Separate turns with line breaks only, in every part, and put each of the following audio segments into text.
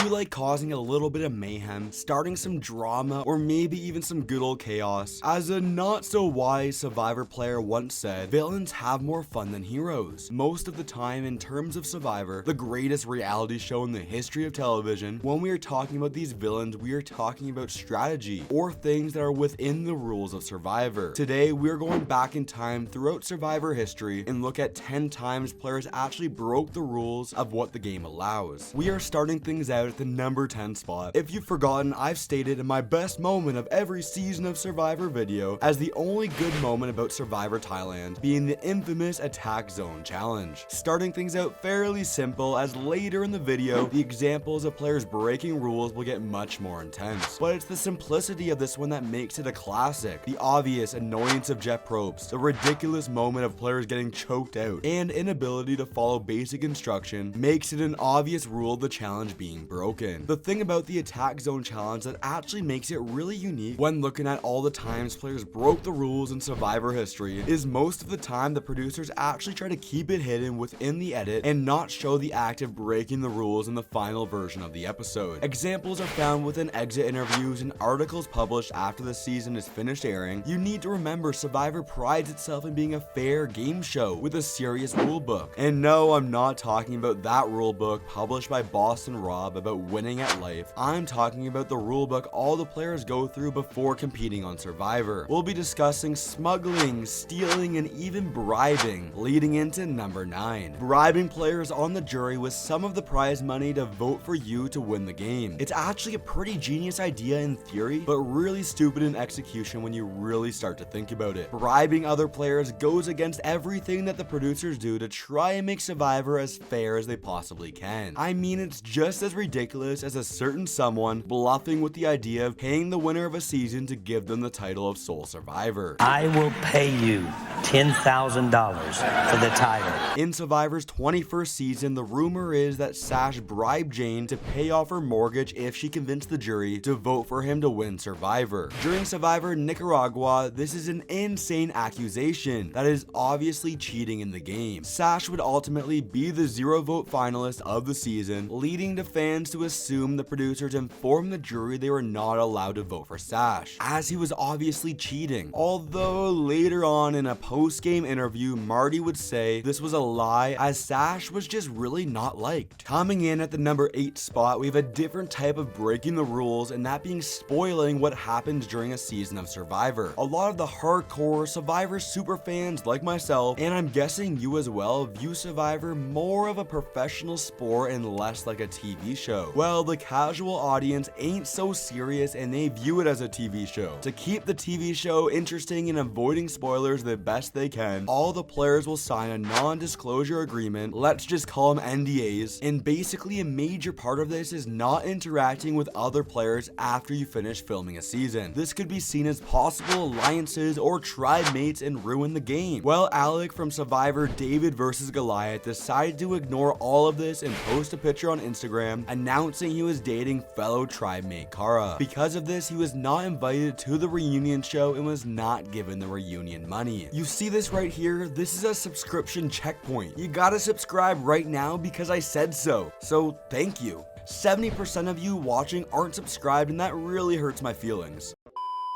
you like causing a little bit of mayhem, starting some drama, or maybe even some good old chaos? As a not so wise Survivor player once said, villains have more fun than heroes. Most of the time, in terms of Survivor, the greatest reality show in the history of television, when we are talking about these villains, we are talking about strategy, or things that are within the rules of Survivor. Today, we're going back in time throughout Survivor history and look at 10 times players actually broke the rules of what the game allows. We are starting things out at the number 10 spot. If you've forgotten, I've stated in my best moment of every season of Survivor video as the only good moment about Survivor Thailand being the infamous attack zone challenge. Starting things out fairly simple, as later in the video, the examples of players breaking rules will get much more intense. But it's the simplicity of this one that makes it a classic. The obvious annoyance of Jeff Probst, the ridiculous moment of players getting choked out, and inability to follow basic instruction makes it an obvious rule of the challenge being broken. The thing about the attack zone challenge that actually makes it really unique when looking at all the times players broke the rules in Survivor history is most of the time the producers actually try to keep it hidden within the edit and not show the act of breaking the rules in the final version of the episode. Examples are found within exit interviews and articles published after the season is finished airing. You need to remember Survivor prides itself in being a fair game show with a serious rulebook. And no, I'm not talking about that rulebook published by Boss and Rob about winning at life. I'm talking about the rulebook all the players go through before competing on Survivor. We'll be discussing smuggling, stealing, and even bribing, leading into number 9. Bribing players on the jury with some of the prize money to vote for you to win the game. It's actually a pretty genius idea in theory, but really stupid in execution when you really start to think about it. Bribing other players goes against everything that the producers do to try and make Survivor as fair as they possibly can. I mean, it's just as ridiculous as a certain someone bluffing with the idea of paying the winner of a season to give them the title of sole survivor.
I will pay you $10,000 for the title.
In Survivor's 21st season, the rumor is that Sash bribed Jane to pay off her mortgage if she convinced the jury to vote for him to win Survivor. During Survivor Nicaragua, this is an insane accusation that is obviously cheating in the game. Sash would ultimately be the 0-vote finalist of the season, leading to fans to assume the producers informed the jury they were not allowed to vote for Sash, as he was obviously cheating. Although later on in a post-game interview, Marty would say this was a lie, as Sash was just really not liked. Coming in at the number 8 spot, we have a different type of breaking the rules, and that being spoiling what happens during a season of Survivor. A lot of the hardcore Survivor superfans like myself, and I'm guessing you as well, view Survivor more of a professional sport and less like a TV show. Well, the casual audience ain't so serious and they view it as a TV show. To keep the TV show interesting and avoiding spoilers the best they can, all the players will sign a non-disclosure agreement, let's just call them NDAs, and basically a major part of this is not interacting with other players after you finish filming a season. This could be seen as possible alliances or tribe mates and ruin the game. Well, Alec from Survivor David vs. Goliath decided to ignore all of this and post a picture on Instagram announcing he was dating fellow tribe mate Kara. Because of this, he was not invited to the reunion show and was not given the reunion money. You see this right here? This is a subscription checkpoint. You gotta subscribe right now because I said so. So thank you. 70% of you watching aren't subscribed, and that really hurts my feelings.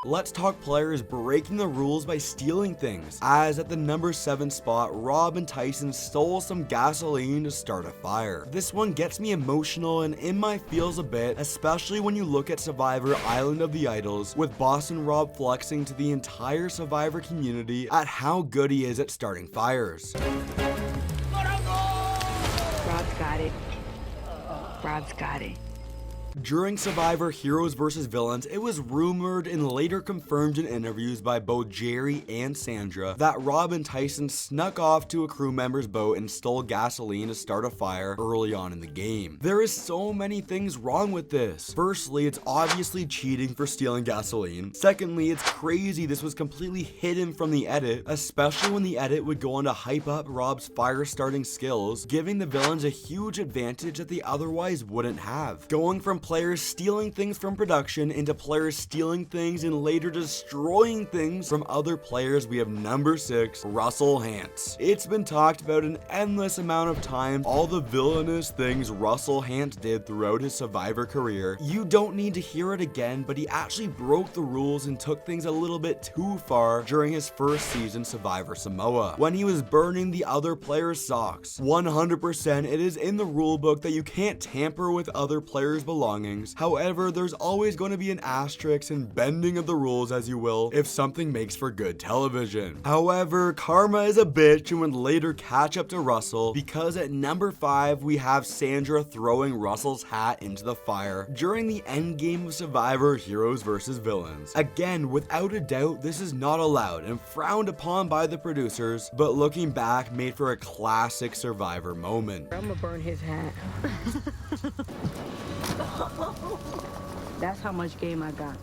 Let's talk players breaking the rules by stealing things, as at the number 7 spot, Rob and Tyson stole some gasoline to start a fire. This one gets me emotional and in my feels a bit, especially when you look at Survivor Island of the Idols, with Boss and Rob flexing to the entire Survivor community at how good he is at starting fires.
Rob's got it. Rob's got it.
During Survivor Heroes vs. Villains, it was rumored and later confirmed in interviews by both Jerry and Sandra that Rob and Tyson snuck off to a crew member's boat and stole gasoline to start a fire early on in the game. There is so many things wrong with this. Firstly, it's obviously cheating for stealing gasoline. Secondly, it's crazy this was completely hidden from the edit, especially when the edit would go on to hype up Rob's fire starting skills, giving the villains a huge advantage that they otherwise wouldn't have. Going from players stealing things from production into players stealing things and later destroying things from other players, we have number 6, Russell Hantz. It's been talked about an endless amount of times all the villainous things Russell Hantz did throughout his Survivor career. You don't need to hear it again, but he actually broke the rules and took things a little bit too far during his first season Survivor Samoa, when he was burning the other players' socks. 100% it is in the rulebook that you can't tamper with other players' belongings. However, there's always going to be an asterisk and bending of the rules, as you will, if something makes for good television. However, karma is a bitch and would later catch up to Russell, because at number 5 we have Sandra throwing Russell's hat into the fire during the end game of Survivor Heroes vs Villains. Again, without a doubt, this is not allowed and frowned upon by the producers, but looking back, made for a classic Survivor moment.
I'm gonna burn his hat. That's how much game I got.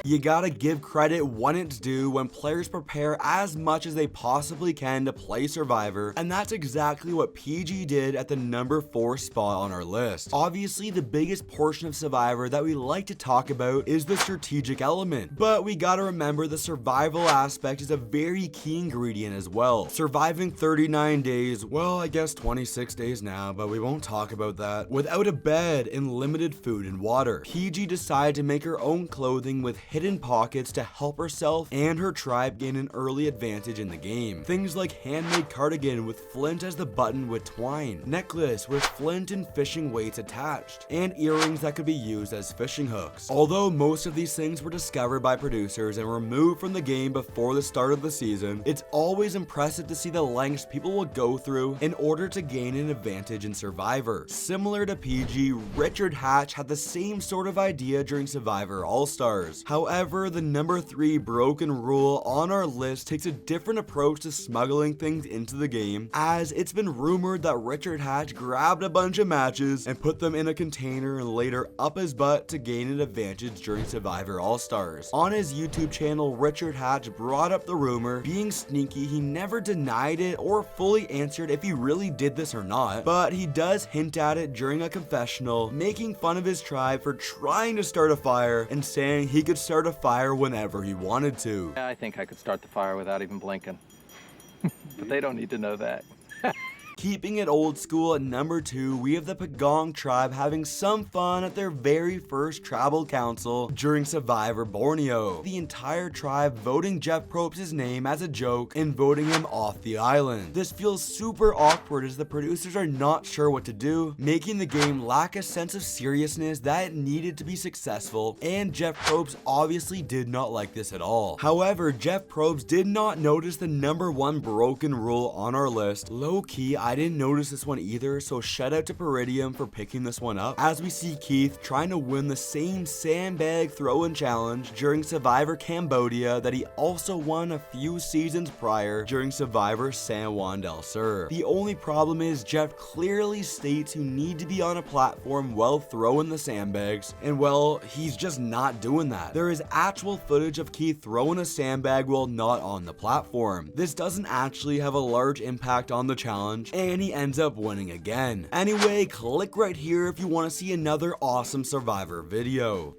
You gotta give credit when it's due when players prepare as much as they possibly can to play Survivor, and that's exactly what PG did at the number 4 spot on our list. Obviously, the biggest portion of Survivor that we like to talk about is the strategic element, but we gotta remember the survival aspect is a very key ingredient as well. Surviving 39 days, well, I guess 26 days now, but we won't talk about that, without a bed and limited food and water. PG decided to make her own clothing with hidden pockets to help herself and her tribe gain an early advantage in the game. Things like handmade cardigan with flint as the button with twine, necklace with flint and fishing weights attached, and earrings that could be used as fishing hooks. Although most of these things were discovered by producers and removed from the game before the start of the season, it's always impressive to see the lengths people will go through in order to gain an advantage in Survivor. Similar to PG, Richard Hatch had the same sort of idea during Survivor All-Stars. However, the number 3 broken rule on our list takes a different approach to smuggling things into the game, as it's been rumored that Richard Hatch grabbed a bunch of matches and put them in a container and later up his butt to gain an advantage during Survivor All-Stars. On his YouTube channel, Richard Hatch brought up the rumor. Being sneaky, he never denied it or fully answered if he really did this or not, but he does hint at it during a confessional, making fun of his tribe for trying to start a fire and saying he could start a fire whenever he wanted to.
I think I could start the fire without even blinking. But they don't need to know that.
Keeping it old school at number 2, we have the Pagong tribe having some fun at their very first tribal council during Survivor Borneo. The entire tribe voting Jeff Probst's name as a joke and voting him off the island. This feels super awkward as the producers are not sure what to do, making the game lack a sense of seriousness that it needed to be successful, and Jeff Probst obviously did not like this at all. However, Jeff Probst did not notice the number 1 broken rule on our list. Low-key, I didn't notice this one either, so shout out to Peridium for picking this one up, as we see Keith trying to win the same sandbag throw-in challenge during Survivor Cambodia that he also won a few seasons prior during Survivor San Juan del Sur. The only problem is Jeff clearly states you need to be on a platform while throwing the sandbags, and well, he's just not doing that. There is actual footage of Keith throwing a sandbag while not on the platform. This doesn't actually have a large impact on the challenge, and he ends up winning again. Anyway, click right here if you want to see another awesome Survivor video.